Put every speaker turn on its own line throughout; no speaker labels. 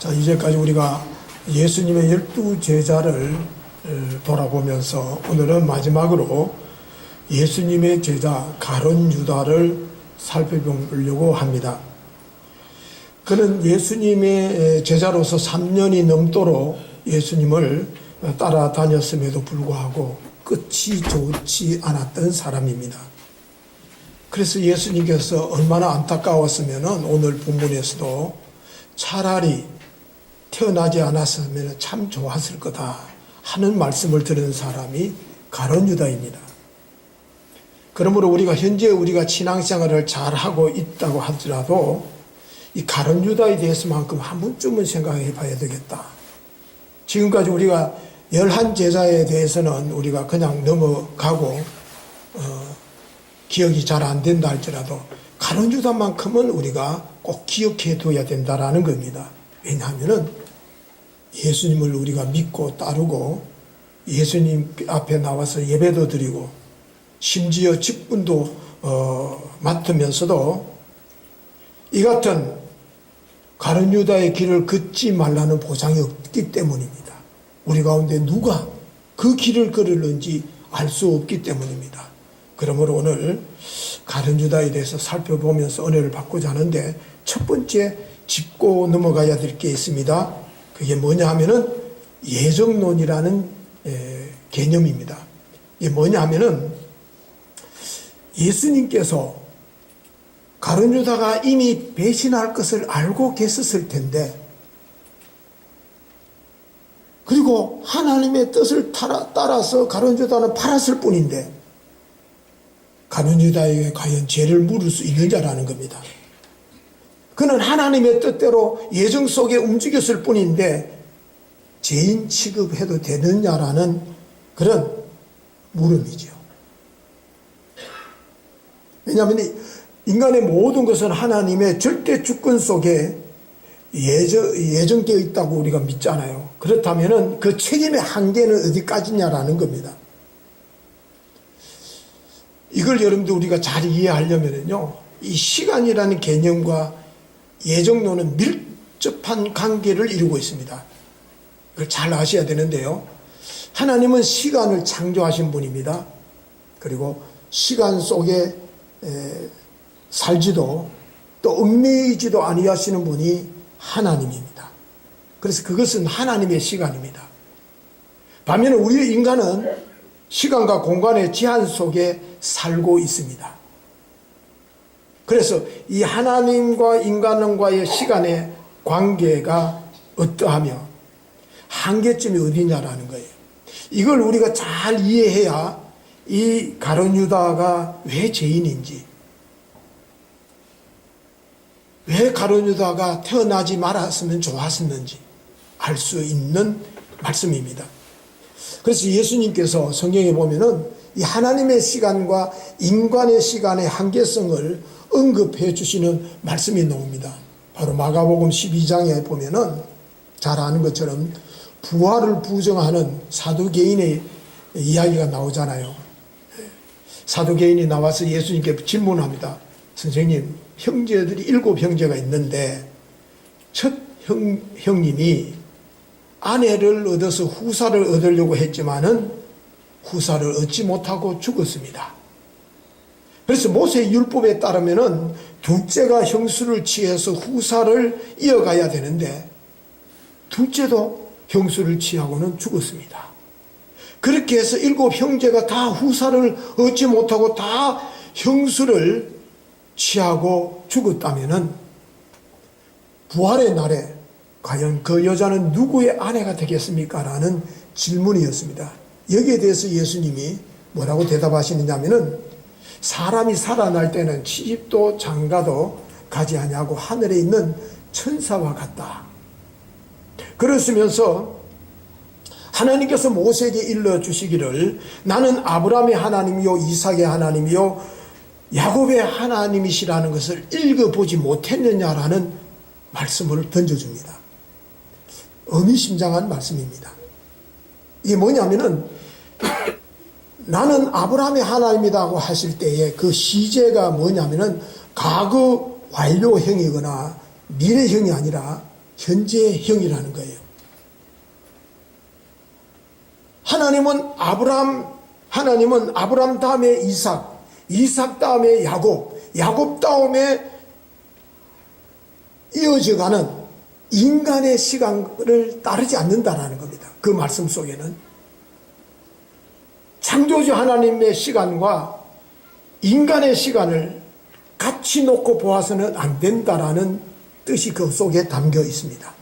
자, 이제까지 우리가 예수님의 12제자를 돌아보면서 오늘은 마지막으로 예수님의 제자 가룟 유다를 살펴보려고 합니다. 그는 예수님의 제자로서 3년이 넘도록 예수님을 따라다녔음에도 불구하고 끝이 좋지 않았던 사람입니다. 그래서 예수님께서 얼마나 안타까웠으면 오늘 본문에서도 차라리 태어나지 않았으면 참 좋았을 거다 하는 말씀을 들은 사람이 가룟 유다입니다. 그러므로 우리가 신앙생활을 잘하고 있다고 하더라도 이 가룟 유다에 대해서만큼 한 번쯤은 생각해 봐야 되겠다. 지금까지 우리가 11제자에 대해서는 우리가 그냥 넘어가고 기억이 잘 안 된다 할지라도 가룟 유다만큼은 우리가 꼭 기억해 둬야 된다라는 겁니다. 왜냐하면은 예수님을 우리가 믿고 따르고 예수님 앞에 나와서 예배도 드리고 심지어 직분도 맡으면서도 이 같은 가룟 유다의 길을 걷지 말라는 보장이 없기 때문입니다. 우리 가운데 누가 그 길을 걸을는지 알 수 없기 때문입니다. 그러므로 오늘 가룟 유다에 대해서 살펴보면서 은혜를 받고자 하는데 첫 번째 짚고 넘어가야 될 게 있습니다. 그게 뭐냐 하면은 예정론이라는 개념입니다. 이게 뭐냐 하면은 예수님께서 가룟 유다가 이미 배신할 것을 알고 계셨을 텐데, 그리고 하나님의 뜻을 따라서 가룟 유다는 팔았을 뿐인데 가룟 유다에게 과연 죄를 물을 수 있는 자라는 겁니다. 그는 하나님의 뜻대로 예정 속에 움직였을 뿐인데 죄인 취급해도 되느냐라는 그런 물음이죠. 왜냐하면 인간의 모든 것은 하나님의 절대 주권 속에 예정되어 있다고 우리가 믿잖아요. 그렇다면 그 책임의 한계는 어디까지냐라는 겁니다. 이걸 여러분들 우리가 잘 이해하려면요, 이 시간이라는 개념과 예정론은 밀접한 관계를 이루고 있습니다. 이걸 잘 아셔야 되는데요. 하나님은 시간을 창조하신 분입니다. 그리고 시간 속에 살지도 또 얽매이지도 아니하시는 분이 하나님입니다. 그래서 그것은 하나님의 시간입니다. 반면에 우리 인간은 시간과 공간의 제한 속에 살고 있습니다. 그래서 이 하나님과 인간과의 시간의 관계가 어떠하며 한계점이 어디냐라는 거예요. 이걸 우리가 잘 이해해야 이 가룟 유다가 왜 죄인인지, 왜 가룟 유다가 태어나지 말았으면 좋았었는지 알 수 있는 말씀입니다. 그래서 예수님께서 성경에 보면은 이 하나님의 시간과 인간의 시간의 한계성을 언급해 주시는 말씀이 나옵니다. 바로 마가복음 12장에 보면은 잘 아는 것처럼 부활을 부정하는 사두개인의 이야기가 나오잖아요. 사두개인이 나와서 예수님께 질문합니다. 선생님, 형제들이 7형제가 있는데 첫 형님이 아내를 얻어서 후사를 얻으려고 했지만은 후사를 얻지 못하고 죽었습니다. 그래서 모세의 율법에 따르면은 둘째가 형수를 취해서 후사를 이어가야 되는데 둘째도 형수를 취하고는 죽었습니다. 그렇게 해서 7형제가 다 후사를 얻지 못하고 다 형수를 취하고 죽었다면은 부활의 날에 과연 그 여자는 누구의 아내가 되겠습니까? 라는 질문이었습니다. 여기에 대해서 예수님이 뭐라고 대답하시느냐면은 사람이 살아날 때는 시집도 장가도 가지 아니하고 하늘에 있는 천사와 같다. 그러시면서 하나님께서 모세에게 일러주시기를 나는 아브라함의 하나님이요 이삭의 하나님이요 야곱의 하나님이시라는 것을 읽어보지 못했느냐라는 말씀을 던져줍니다. 의미심장한 말씀입니다. 이게 뭐냐면은 나는 아브라함의 하나님이라고 하실 때에 그 시제가 뭐냐면은 과거 완료형이거나 미래형이 아니라 현재형이라는 거예요. 하나님은 아브람 다음에 이삭 다음에 야곱 다음에 이어져가는 인간의 시간을 따르지 않는다라는 겁니다. 그 말씀 속에는 창조주 하나님의 시간과 인간의 시간을 같이 놓고 보아서는 안 된다라는 뜻이 그 속에 담겨 있습니다.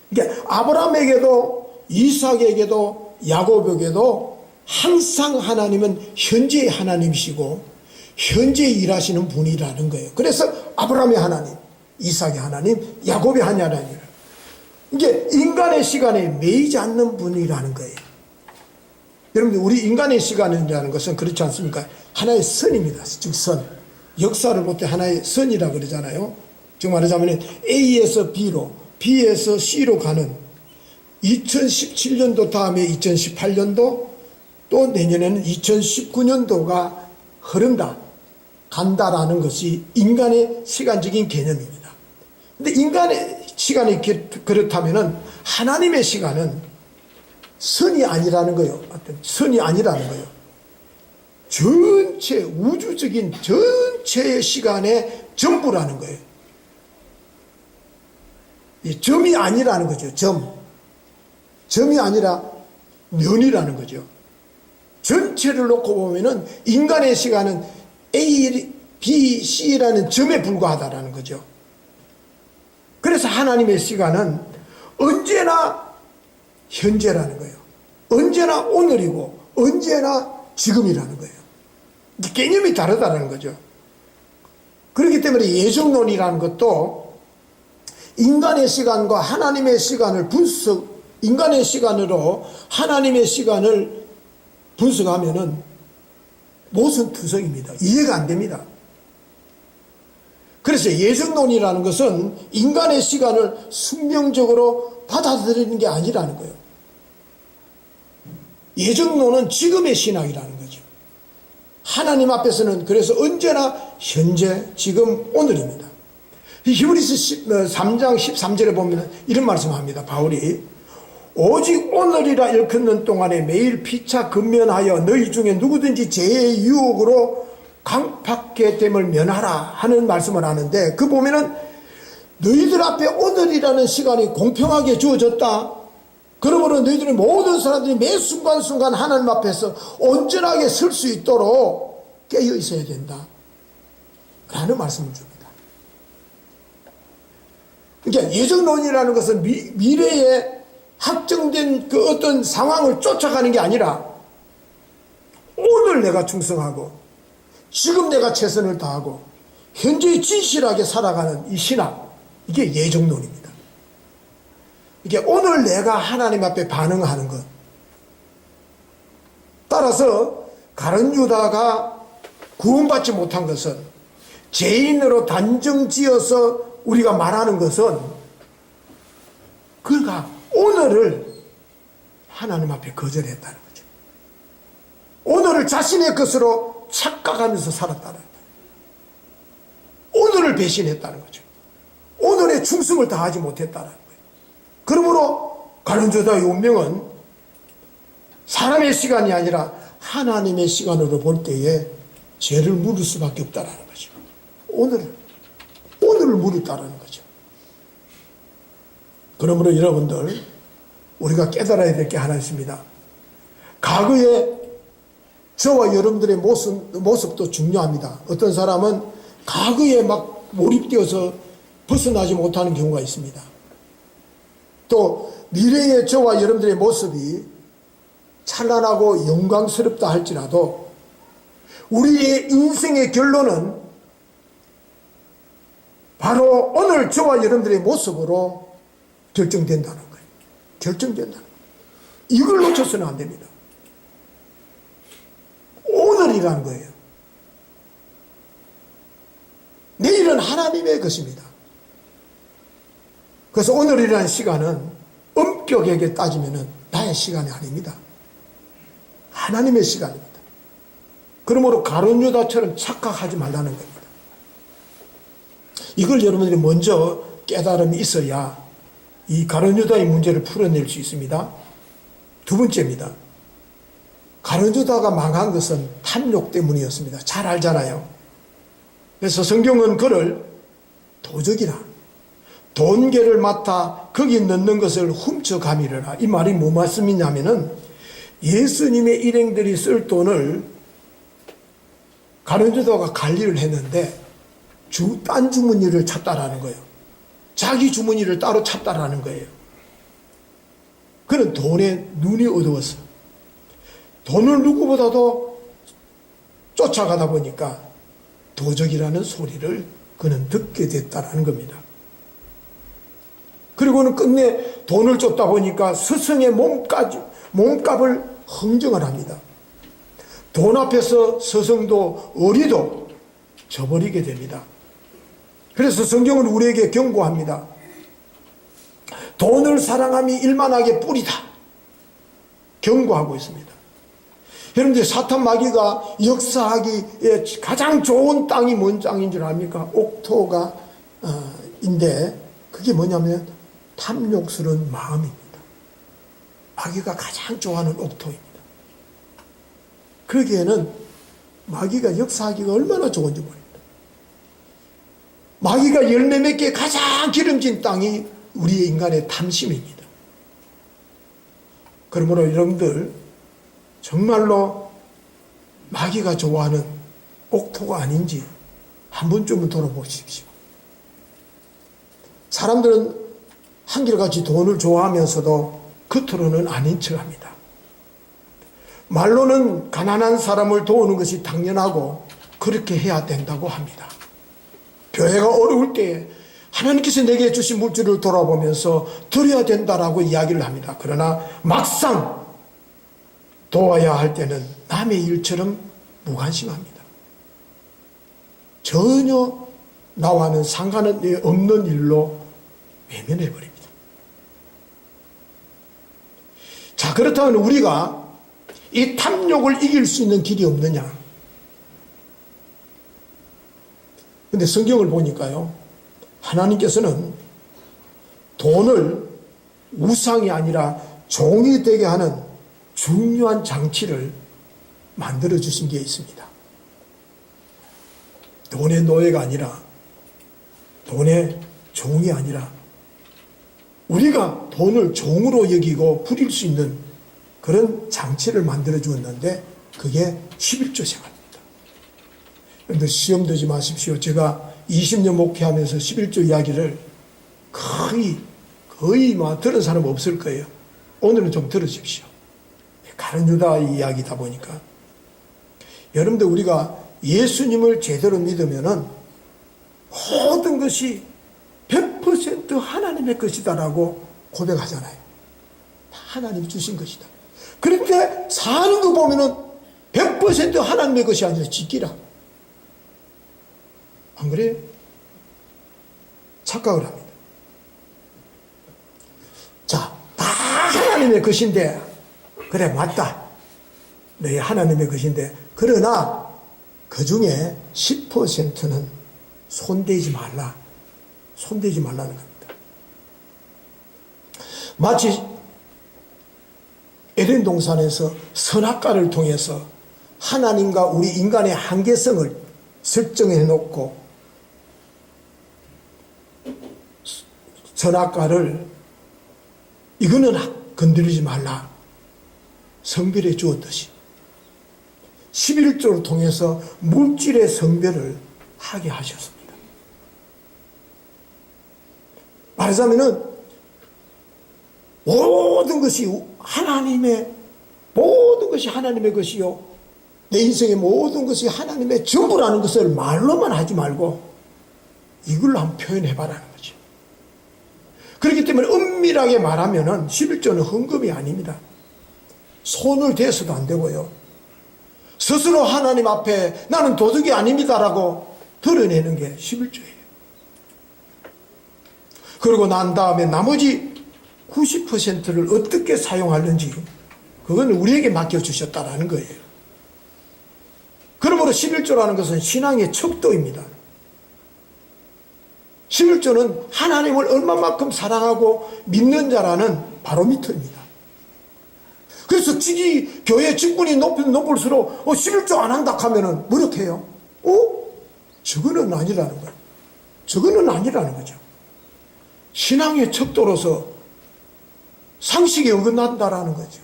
그러니까 아브라함에게도 이삭에게도 야곱에게도 항상 하나님은 현재의 하나님이시고 현재 일하시는 분이라는 거예요. 그래서 아브라함의 하나님, 이삭의 하나님, 야곱의 하나님, 이게 인간의 시간에 매이지 않는 분이라는 거예요. 여러분들, 우리 인간의 시간이라는 것은 그렇지 않습니까? 하나의 선입니다. 즉 선. 역사를 볼 때 하나의 선이라고 그러잖아요. 즉 말하자면 A에서 B로, B에서 C로 가는 2017년도 다음에 2018년도, 또 내년에는 2019년도가 흐른다, 간다라는 것이 인간의 시간적인 개념입니다. 근데 인간의 시간이 그렇다면은 하나님의 시간은 선이 아니라는 거예요. 선이 아니라는 거예요. 전체, 우주적인 전체의 시간의 전부라는 거예요. 점이 아니라는 거죠. 점이 아니라 면이라는 거죠. 전체를 놓고 보면은 인간의 시간은 A, B, C라는 점에 불과하다라는 거죠. 그래서 하나님의 시간은 언제나 현재라는 거예요. 언제나 오늘이고 언제나 지금이라는 거예요. 개념이 다르다는 거죠. 그렇기 때문에 예정론이라는 것도 인간의 시간과 하나님의 시간을 인간의 시간으로 하나님의 시간을 분석하면은 모순투성입니다. 이해가 안 됩니다. 그래서 예정론이라는 것은 인간의 시간을 숙명적으로 받아들이는 게 아니라는 거예요. 예정론은 지금의 신학이라는 거죠. 하나님 앞에서는 그래서 언제나 현재, 지금, 오늘입니다. 히브리서 3장 13절에 보면 이런 말씀을 합니다. 바울이 오직 오늘이라 일컫는 동안에 매일 피차 근면하여 너희 중에 누구든지 죄의 유혹으로 강팍해 됨을 면하라 하는 말씀을 하는데, 그 보면은 너희들 앞에 오늘이라는 시간이 공평하게 주어졌다. 그러므로 너희들은 모든 사람들이 매 순간순간 하나님 앞에서 온전하게 설 수 있도록 깨어 있어야 된다 라는 말씀을 줍니다. 그러니까 예정론이라는 것은 미래에 확정된 그 어떤 상황을 쫓아가는 게 아니라 오늘 내가 충성하고 지금 내가 최선을 다하고 현재에 진실하게 살아가는 이 신학, 이게 예정론입니다. 이게 오늘 내가 하나님 앞에 반응하는 것. 따라서 가룟 유다가 구원받지 못한 것은, 죄인으로 단정지어서 우리가 말하는 것은 그가 오늘을 하나님 앞에 거절했다는 거죠. 오늘을 자신의 것으로 착각하면서 살았다는 거예요. 오늘을 배신했다는 거죠. 오늘의 충성을 다하지 못했다는 거예요. 그러므로 가룟 유다의 운명은 사람의 시간이 아니라 하나님의 시간으로 볼 때에 죄를 물을 수밖에 없다는 거죠. 오늘을 물었다는 거죠. 그러므로 여러분들, 우리가 깨달아야 될 게 하나 있습니다. 과거의 저와 여러분들의 모습도 중요합니다. 어떤 사람은 과거에 막 몰입되어서 벗어나지 못하는 경우가 있습니다. 또 미래의 저와 여러분들의 모습이 찬란하고 영광스럽다 할지라도 우리의 인생의 결론은 바로 오늘 저와 여러분들의 모습으로 결정된다는 거예요. 결정된다는 거예요. 이걸 놓쳐서는 안 됩니다. 오늘이라는 거예요. 내일은 하나님의 것입니다. 그래서 오늘이라는 시간은 엄격하게 따지면 나의 시간이 아닙니다. 하나님의 시간입니다. 그러므로 가룟 유다처럼 착각하지 말라는 겁니다. 이걸 여러분들이 먼저 깨달음이 있어야 이 가룟유다의 문제를 풀어낼 수 있습니다. 두 번째입니다. 가룟유다가 망한 것은 탐욕 때문이었습니다. 잘 알잖아요. 그래서 성경은 그를 도적이라, 돈계를 맡아 거기 넣는 것을 훔쳐가미르라. 이 말이 뭐 말씀이냐면은 예수님의 일행들이 쓸 돈을 가룟유다가 관리를 했는데 딴 주머니를 찾다라는 거예요. 자기 주머니를 따로 찾다라는 거예요. 그는 돈에 눈이 어두웠어. 돈을 누구보다도 쫓아가다 보니까 도적이라는 소리를 그는 듣게 됐다라는 겁니다. 그리고는 끝내 돈을 쫓다 보니까 스승의 몸값을 흥정을 합니다. 돈 앞에서 스승도 어리도 저버리게 됩니다. 그래서 성경은 우리에게 경고합니다. 돈을 사랑함이 일만하게 뿌리다. 경고하고 있습니다. 여러분들, 사탄 마귀가 역사하기에 가장 좋은 땅이 뭔 땅인 줄 압니까? 옥토가 인데 그게 뭐냐면 탐욕스러운 마음입니다. 마귀가 가장 좋아하는 옥토입니다. 그러기에는 마귀가 역사하기가 얼마나 좋은지 모릅니다. 마귀가 열매 맺기에 가장 기름진 땅이 우리의 인간의 탐심입니다. 그러므로 여러분들, 정말로 마귀가 좋아하는 옥토가 아닌지 한 번쯤은 돌아보십시오. 사람들은 한결같이 돈을 좋아하면서도 겉으로는 아닌 척합니다. 말로는 가난한 사람을 도우는 것이 당연하고 그렇게 해야 된다고 합니다. 교회가 어려울 때에 하나님께서 내게 주신 물질을 돌아보면서 드려야 된다라고 이야기를 합니다. 그러나 막상 도와야 할 때는 남의 일처럼 무관심합니다. 전혀 나와는 상관이 없는 일로 외면해버립니다. 자, 그렇다면 우리가 이 탐욕을 이길 수 있는 길이 없느냐? 근데 성경을 보니까요, 하나님께서는 돈을 우상이 아니라 종이 되게 하는 중요한 장치를 만들어 주신 게 있습니다. 돈의 노예가 아니라, 돈의 종이 아니라 우리가 돈을 종으로 여기고 부릴 수 있는 그런 장치를 만들어 주었는데 그게 11조 생활입니다. 그런데 시험 되지 마십시오. 제가 20년 목회하면서 11조 이야기를 거의 들은 사람 없을 거예요. 오늘은 좀 들으십시오. 가룟유다 이야기다 보니까. 여러분들, 우리가 예수님을 제대로 믿으면은 모든 것이 100% 하나님의 것이다라고 고백하잖아요. 하나님이 주신 것이다. 그런데 사는 거 보면은 100% 하나님의 것이 아니라 지키라. 안 그래요? 착각을 합니다. 자, 다 하나님의 것인데, 그래, 맞다. 네, 하나님의 것인데, 그러나 그 중에 10%는 손대지 말라. 손대지 말라는 겁니다. 마치 에덴 동산에서 선악과를 통해서 하나님과 우리 인간의 한계성을 설정해 놓고 선악과를 이거는 건드리지 말라 성별해 주었듯이 11조를 통해서 물질의 성별을 하게 하셨습니다. 말하자면은 모든 것이 하나님의 것이요, 내 인생의 모든 것이 하나님의 전부라는 것을 말로만 하지 말고 이걸로 한번 표현해봐라는 거죠. 그렇기 때문에 엄밀하게 말하면은 11조는 헌금이 아닙니다. 손을 대서도 안 되고요, 스스로 하나님 앞에 나는 도둑이 아닙니다라고 드러내는 게 11조예요. 그러고 난 다음에 나머지 90%를 어떻게 사용하는지 그건 우리에게 맡겨주셨다라는 거예요. 그러므로 11조라는 것은 신앙의 척도입니다. 11조는 하나님을 얼마만큼 사랑하고 믿는 자라는 바로미터입니다. 그래서 교회 직분이 높을수록 11조 안 한다 하면은 무력해요. 저거는 아니라는 거예요. 저거는 아니라는 거죠. 신앙의 척도로서 상식에 어긋난다라는 거죠.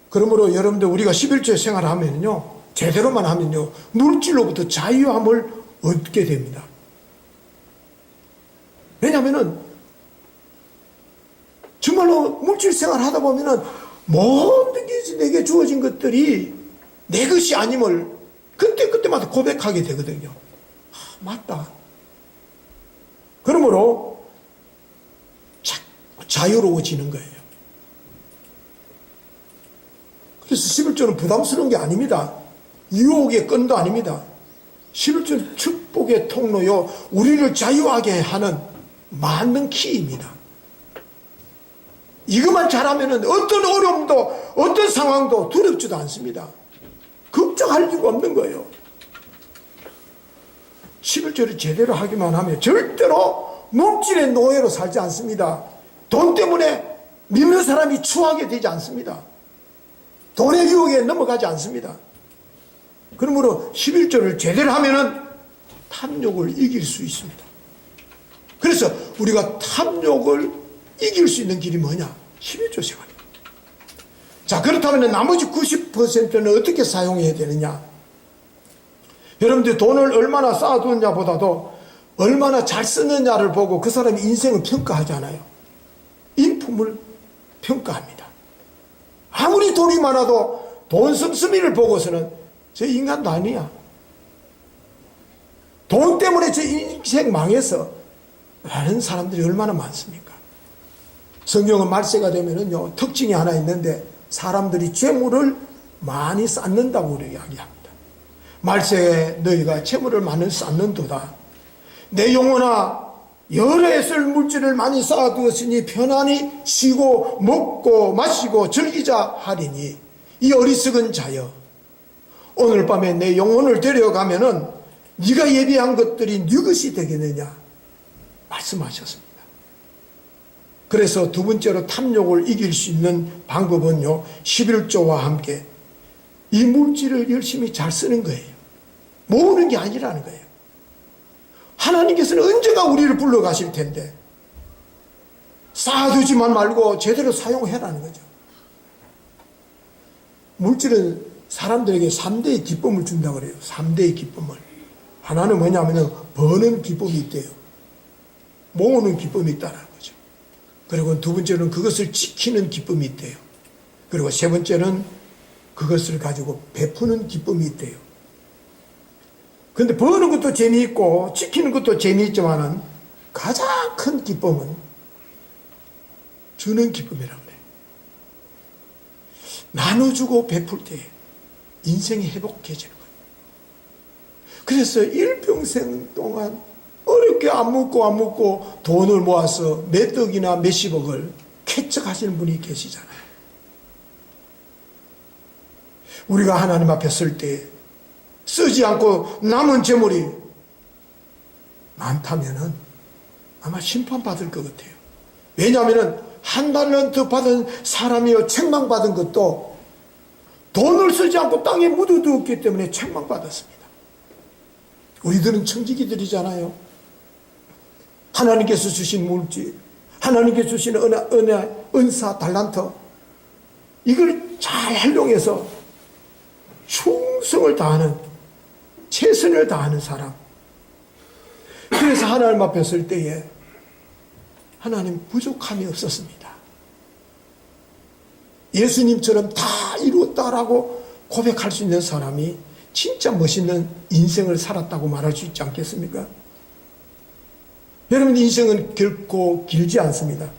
그러므로 여러분들 우리가 11조의 생활을 하면요, 제대로만 하면요, 물질로부터 자유함을 얻게 됩니다. 왜냐하면은 정말로 물질 생활을 하다 보면은 모든 게 내게 주어진 것들이 내 것이 아님을 그때마다 고백하게 되거든요. 맞다. 그러므로 자유로워지는 거예요. 그래서 11조는 부담스러운 게 아닙니다. 유혹의 끈도 아닙니다. 11조는 축복의 통로요, 우리를 자유하게 하는 만능 키입니다. 이것만 잘하면 어떤 어려움도 어떤 상황도 두렵지도 않습니다. 걱정할 이유가 없는 거예요. 11조를 제대로 하기만 하면 절대로 물질의 노예로 살지 않습니다. 돈 때문에 믿는 사람이 추하게 되지 않습니다. 돈의 유혹에 넘어가지 않습니다. 그러므로 11조를 제대로 하면은 탐욕을 이길 수 있습니다. 그래서 우리가 탐욕을 이길 수 있는 길이 뭐냐? 11조 생활입니다. 자, 그렇다면 나머지 90%는 어떻게 사용해야 되느냐? 여러분들 돈을 얼마나 쌓아두느냐 보다도 얼마나 잘 쓰느냐를 보고 그 사람의 인생을 평가하잖아요. 인품을 평가합니다. 아무리 돈이 많아도 돈 씀씀이를 보고서는 저 인간도 아니야. 돈 때문에 제 인생 망해서 라는 사람들이 얼마나 많습니까? 성경은 말세가 되면은요, 특징이 하나 있는데 사람들이 재물을 많이 쌓는다고 이야기합니다. 말세에 너희가 재물을 많이 쌓는도다. 내 영혼아, 여러 해 쓸 물질을 많이 쌓아두었으니 편안히 쉬고 먹고 마시고 즐기자 하리니 이 어리석은 자여, 오늘 밤에 내 영혼을 데려가면은 네가 예비한 것들이 네 것이 되겠느냐 말씀하셨습니다. 그래서 두 번째로 탐욕을 이길 수 있는 방법은요, 11조와 함께 이 물질을 열심히 잘 쓰는 거예요. 모으는 게 아니라는 거예요. 하나님께서는 언제가 우리를 불러가실 텐데 쌓아두지만 말고 제대로 사용해라는 거죠. 물질은 사람들에게 3대의 기쁨을 준다고 그래요. 3대의 기쁨을. 하나는 뭐냐면 버는 기쁨이 있대요. 모으는 기쁨이 있다는 거죠. 그리고 두 번째는 그것을 지키는 기쁨이 있대요. 그리고 세 번째는 그것을 가지고 베푸는 기쁨이 있대요. 근데 버는 것도 재미있고 지키는 것도 재미있지만은 가장 큰 기쁨은 주는 기쁨이라고 그래요. 나눠주고 베풀 때 인생이 회복해지는 거예요. 그래서 일평생 동안 어렵게 안 먹고 돈을 모아서 몇 억이나 몇십억을 쾌척하시는 분이 계시잖아요. 우리가 하나님 앞에 설 때 쓰지 않고 남은 재물이 많다면은 아마 심판받을 것 같아요. 왜냐하면은 한 달런트 받은 사람이요, 책망받은 것도 돈을 쓰지 않고 땅에 묻어두었기 때문에 책망받았습니다. 우리들은 청지기들이잖아요. 하나님께서 주신 물질, 하나님께서 주신 은혜, 은사, 달란트, 이걸 잘 활용해서 충성을 다하는, 최선을 다하는 사람. 그래서 하나님 앞에 설 때에 하나님 부족함이 없었습니다. 예수님처럼 다 이루었다라고 고백할 수 있는 사람이 진짜 멋있는 인생을 살았다고 말할 수 있지 않겠습니까? 여러분, 인생은 결코 길지 않습니다.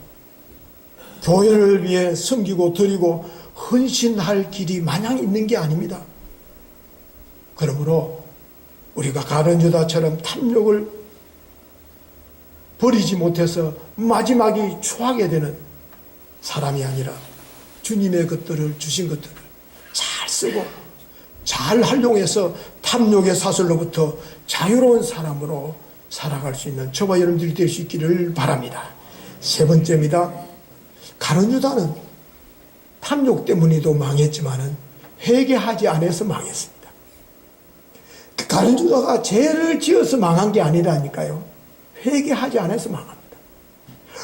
교회를 위해 섬기고 드리고 헌신할 길이 마냥 있는 게 아닙니다. 그러므로 우리가 가룟 유다처럼 탐욕을 버리지 못해서 마지막이 추하게 되는 사람이 아니라 주님의 것들을, 주신 것들을 잘 쓰고 잘 활용해서 탐욕의 사슬로부터 자유로운 사람으로 살아갈 수 있는 저와 여러분들이 될 수 있기를 바랍니다. 세 번째입니다. 가룟 유다는 탐욕 때문에도 망했지만은 회개하지 않아서 망했습니다. 가룟 유다가 죄를 지어서 망한 게 아니라니까요. 회개하지 않아서 망합니다.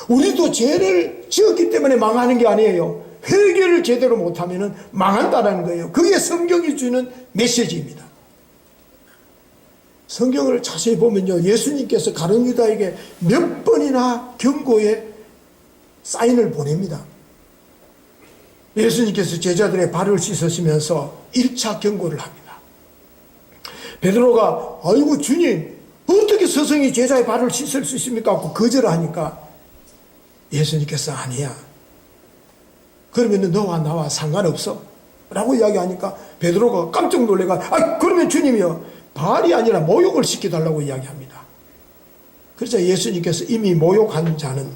우리도 죄를 지었기 때문에 망하는 게 아니에요. 회개를 제대로 못하면 망한다는 거예요. 그게 성경이 주는 메시지입니다. 성경을 자세히 보면요, 예수님께서 가룟 유다에게 몇 번이나 경고의 사인을 보냅니다. 예수님께서 제자들의 발을 씻으시면서 1차 경고를 합니다. 베드로가 아이고 주님, 어떻게 스승이 제자의 발을 씻을 수 있습니까? 하고 거절하니까 예수님께서 아니야, 그러면 너와 나와 상관없어 라고 이야기하니까 베드로가 깜짝 놀래가 그러면 주님이요, 발이 아니라 모욕을 시켜달라고 이야기합니다. 그래서 예수님께서 이미 모욕한 자는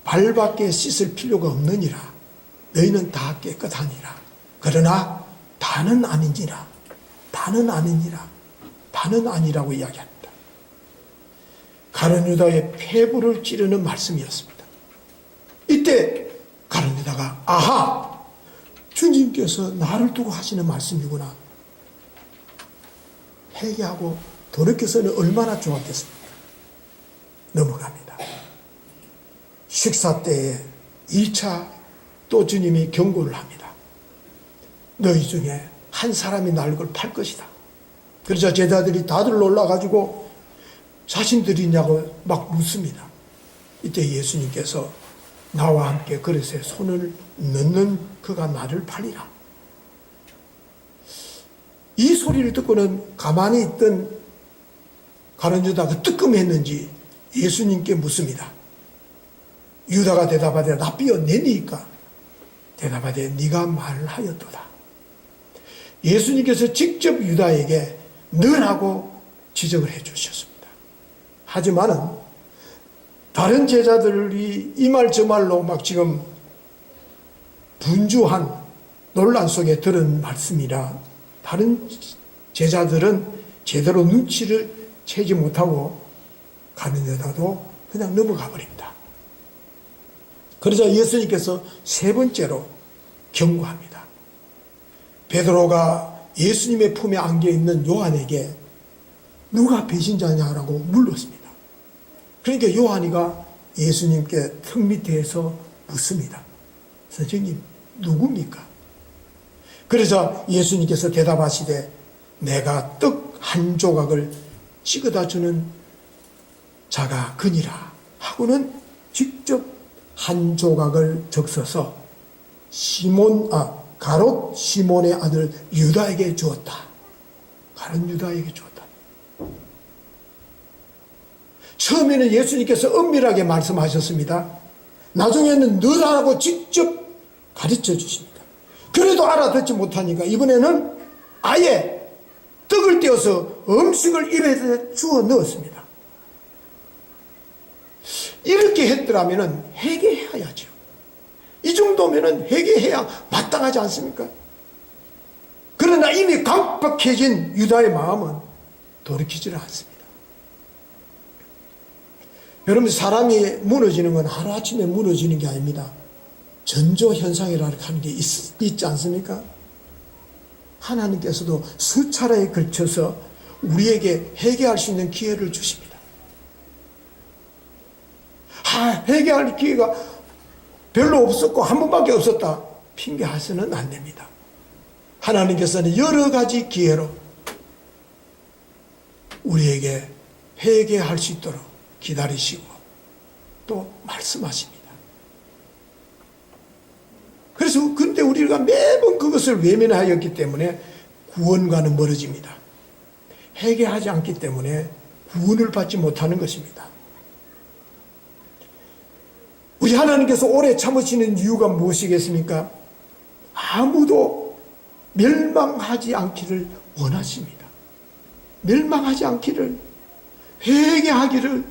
발밖에 씻을 필요가 없느니라. 너희는 다 깨끗하니라. 그러나 다는 아니니라. 다는 아니니라. 다는 아니라고 이야기합니다. 가룟 유다의 폐부를 찌르는 말씀이었습니다. 이때 가룟 유다가 아하, 주님께서 나를 두고 하시는 말씀이구나. 회개하고 돌이켜서는 얼마나 좋았겠습니까? 넘어갑니다. 식사 때에 2차 또 주님이 경고를 합니다. 너희 중에 한 사람이 나를 팔 것이다. 그래서 제자들이 다들 놀라가지고 자신들이냐고 막 묻습니다. 이때 예수님께서 나와 함께 그릇에 손을 넣는 그가 나를 팔리라. 이 소리를 듣고는 가만히 있던 가룟 유다가 뜨끔했는지 예수님께 묻습니다. 유다가 대답하되 랍비여 내니까 대답하되 네가 말하였도다. 예수님께서 직접 유다에게 너라고 지적을 해 주셨습니다. 하지만은 다른 제자들이 이 말 저 말로 막 지금 분주한 논란 속에 들은 말씀이라 다른 제자들은 제대로 눈치를 채지 못하고 가룟 유다도 그냥 넘어가 버립니다. 그러자 예수님께서 세 번째로 경고합니다. 베드로가 예수님의 품에 안겨 있는 요한에게 누가 배신자냐라고 물었습니다. 그러니까 요한이가 예수님께 턱 밑에서 묻습니다. 선생님, 누굽니까? 그래서 예수님께서 대답하시되 내가 떡 한 조각을 찍어다 주는 자가 그니라 하고는 직접 한 조각을 적셔서 가롯 시몬의 아들 유다에게 주었다. 가룟 유다에게 주었다. 처음에는 예수님께서 엄밀하게 말씀하셨습니다. 나중에는 너라고 직접 가르쳐 주십니다. 그래도 알아듣지 못하니까 이번에는 아예 떡을 떼어서 음식을 입에 주어 넣었습니다. 이렇게 했더라면 회개해야죠. 이 정도면 회개해야 마땅하지 않습니까? 그러나 이미 강박해진 유다의 마음은 돌이키지를 않습니다. 여러분, 사람이 무너지는 건 하루아침에 무너지는 게 아닙니다. 전조현상이라고 하는 게 있지 않습니까? 하나님께서도 수차례에 걸쳐서 우리에게 회개할 수 있는 기회를 주십니다. 회개할 기회가 별로 없었고 한 번밖에 없었다 핑계하서는 안 됩니다. 하나님께서는 여러 가지 기회로 우리에게 회개할 수 있도록 기다리시고 또 말씀하십니다. 그래서 근데 우리가 매번 그것을 외면하였기 때문에 구원과는 멀어집니다. 회개하지 않기 때문에 구원을 받지 못하는 것입니다. 우리 하나님께서 오래 참으시는 이유가 무엇이겠습니까? 아무도 멸망하지 않기를 원하십니다. 멸망하지 않기를, 회개하기를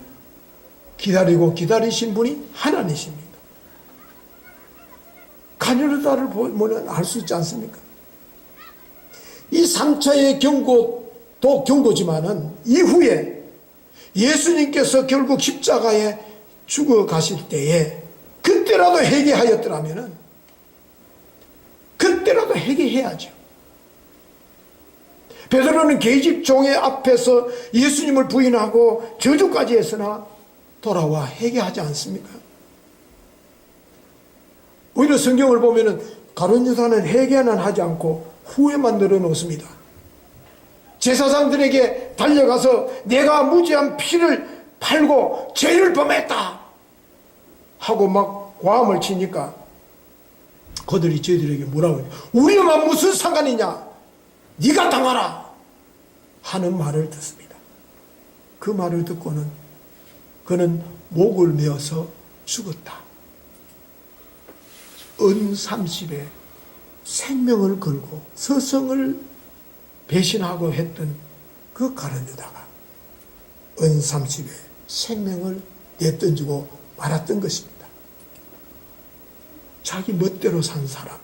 기다리고 기다리신 분이 하나님이십니다. 가룟 유다를 보면 알 수 있지 않습니까? 이 3차의 경고도 경고지만은 이후에 예수님께서 결국 십자가에 죽어 가실 때에 그때라도 회개하였더라면은 그때라도 회개해야죠. 베드로는 계집 종의 앞에서 예수님을 부인하고 저주까지 했으나 돌아와 회개하지 않습니까? 오히려 성경을 보면은 가룟 유다는 회개는 하지 않고 후회만 늘어놓습니다. 제사장들에게 달려가서 내가 무지한 피를 팔고 죄를 범했다 하고 막 고함을 치니까 그들이 저희들에게 뭐라고 해요? 우리가 무슨 상관이냐? 네가 당하라 하는 말을 듣습니다. 그 말을 듣고는 그는 목을 메어서 죽었다. 은 30에 생명을 걸고 서성을 배신하고 했던 그 가룟 유다가 은 30에 생명을 내던지고 말았던 것입니다. 자기 멋대로 산 사람.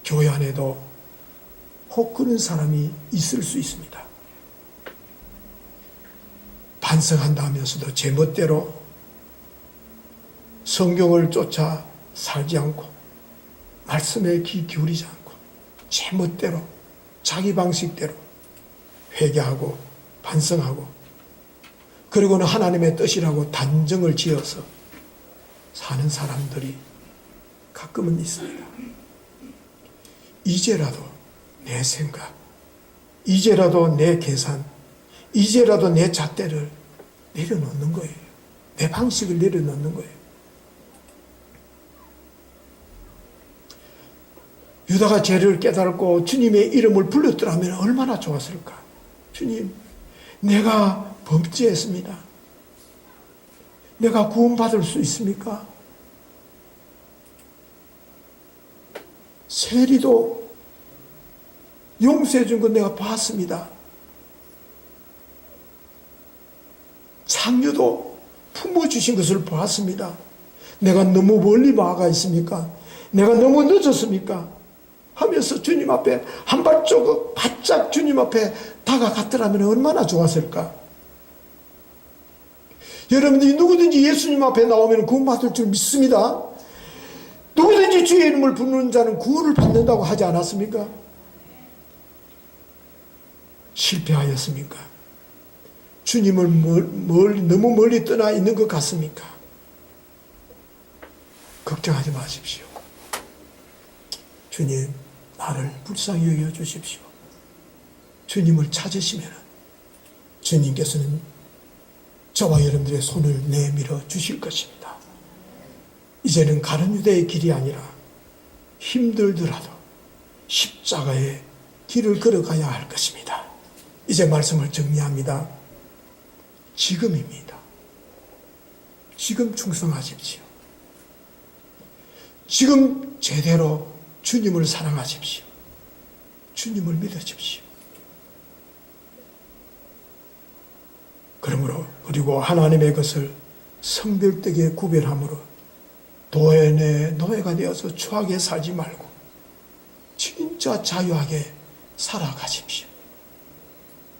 교회 안에도 혹 그런 사람이 있을 수 있습니다. 반성한다 하면서도 제 멋대로 성경을 쫓아 살지 않고 말씀에 귀 기울이지 않고 제 멋대로 자기 방식대로 회개하고 반성하고 그리고는 하나님의 뜻이라고 단정을 지어서 사는 사람들이 가끔은 있습니다. 이제라도 내 생각, 이제라도 내 계산, 이제라도 내 잣대를 내려놓는 거예요. 내 방식을 내려놓는 거예요. 유다가 죄를 깨달고 주님의 이름을 불렀더라면 얼마나 좋았을까? 주님, 내가 범죄했습니다. 내가 구원받을 수 있습니까? 세리도 용서해 준 건 내가 봤습니다. 창녀도 품어주신 것을 봤습니다. 내가 너무 멀리 나아가 있습니까? 내가 너무 늦었습니까? 하면서 주님 앞에 한 발자국 바짝 주님 앞에 다가갔더라면 얼마나 좋았을까? 여러분들이 누구든지 예수님 앞에 나오면 구원받을 줄 믿습니다. 누구든지 주의 이름을 부르는 자는 구원을 받는다고 하지 않았습니까? 실패하였습니까? 주님을 너무 멀리 떠나 있는 것 같습니까? 걱정하지 마십시오. 주님, 나를 불쌍히 여겨 주십시오. 주님을 찾으시면 주님께서는 저와 여러분들의 손을 내밀어 주실 것입니다. 이제는 가룟 유다의 길이 아니라 힘들더라도 십자가의 길을 걸어가야 할 것입니다. 이제 말씀을 정리합니다. 지금입니다. 지금 충성하십시오. 지금 제대로 주님을 사랑하십시오. 주님을 믿으십시오. 그러므로 그리고 하나님의 것을 성별되게 구별함으로 도연의 노예가 되어서 추하게 살지 말고 진짜 자유하게 살아가십시오.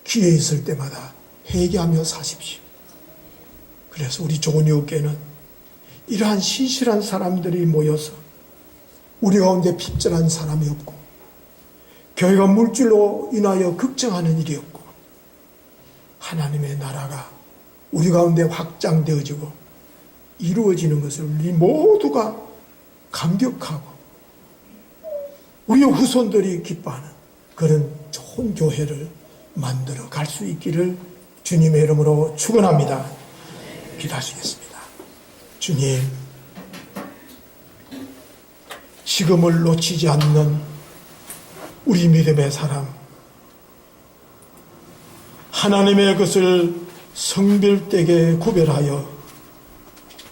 기회 있을 때마다 회개하며 사십시오. 그래서 우리 조은이교회는 이러한 신실한 사람들이 모여서 우리 가운데 핍절한 사람이 없고 교회가 물질로 인하여 걱정하는 일이 없고 하나님의 나라가 우리 가운데 확장되어지고 이루어지는 것을 우리 모두가 감격하고 우리 후손들이 기뻐하는 그런 좋은 교회를 만들어 갈 수 있기를 주님의 이름으로 축원합니다. 기도하시겠습니다. 주님, 지금을 놓치지 않는 우리 믿음의 사람, 하나님의 것을 성별되게 구별하여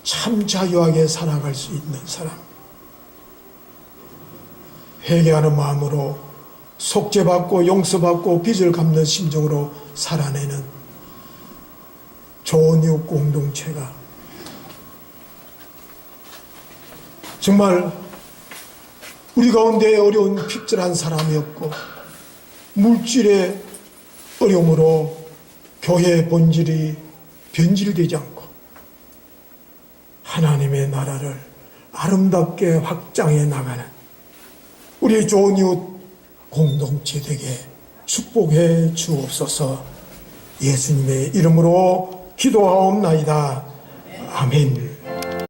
참 자유하게 살아갈 수 있는 사람, 회개하는 마음으로 속죄받고 용서받고 빚을 갚는 심정으로 살아내는 좋은 이웃 공동체가 정말 우리 가운데 어려운 핍절한 사람이 없고 물질의 어려움으로 교회의 본질이 변질되지 않고 하나님의 나라를 아름답게 확장해 나가는 우리 좋은 이웃 공동체 되게 축복해 주옵소서. 예수님의 이름으로 기도하옵나이다. 아멘.